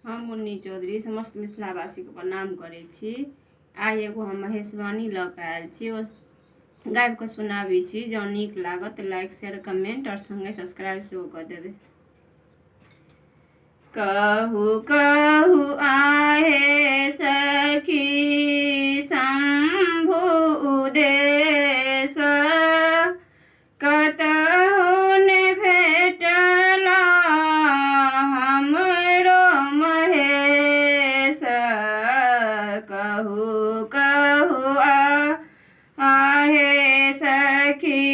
हम मुन्नी चौधरी समस्त मिथिलावासी को प्रणाम करै छी। आइ एगो हम महेशवाणी लऽ कऽ आयल छी, ओ गाबि कऽ सुनाबै छी। जँ नीक लागत तऽ लाइक शेयर कमेंट और संगे सब्सक्राइब सेहो कऽ देबै। कहू कहू आहे सखी शंभु उदेश, कतहु ने भेटला हमरो महेश। कहू कहू आहे सखी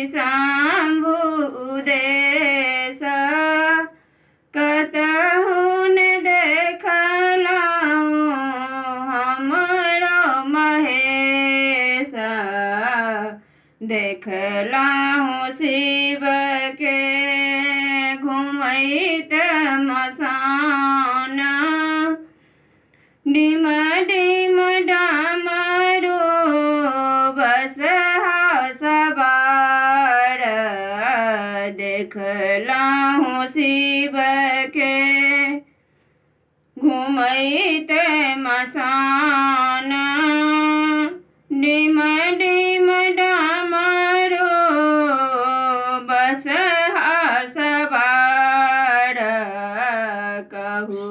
शंभु उदेश, कतहु ने देखलहुँ हमरो महेश। देखलहुँ शिव के घुमैत मसान, डिम डिम डमरू बसहा सवार। देखलहुँ शिव के घुमैत मसान, डिम डिम डमरू बसहा सवार। कहू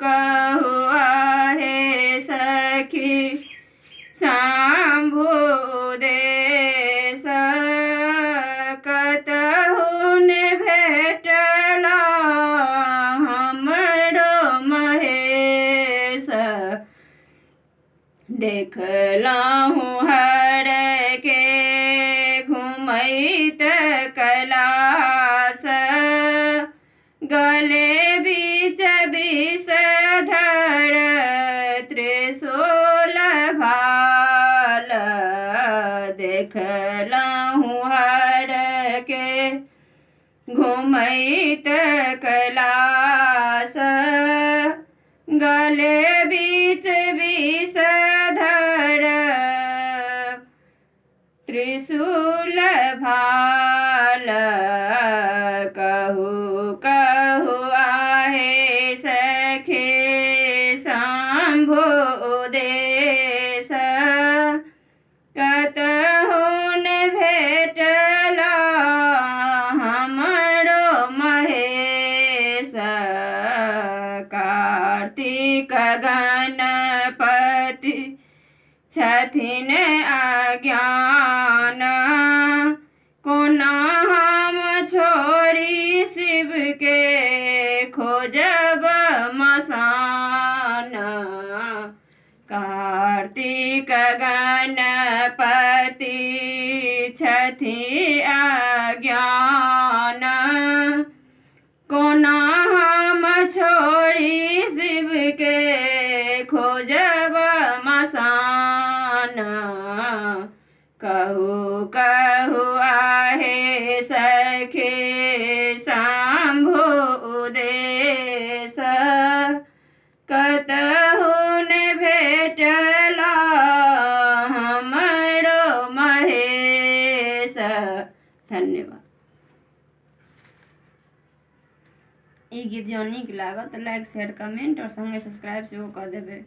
कहू आहे सखी शंभु उदेश, कतहु ने भेटला हमरो महेश। देखलहुँ हर के घुमैत कैलाश, गले बीच विषधर त्रिशूल भाल। देखलहुँ हर के घुमैत कैलाश, गले बीच विषधर त्रिशूल भाल। कहू कहू आहे सखी शंभु उदेश, कतहु ने भेटला हमरो महेश। कार्तिक गणपति छथिन अज्ञान, कोना हम छोड़ी शिव के खोजब मसान। कार्तिक गणपति छथि अज्ञान, कोना हम छोड़ी शिव के खोजब मसान। कहू कहू आहे सखी शंभु उदेश, कतहु ने भेटला हमरो महेश। धन्यवाद। ई गीत जँ नीक लागत तऽ लाइक शेयर कमेंट और संगे सब्सक्राइब सेहो कऽ देबै।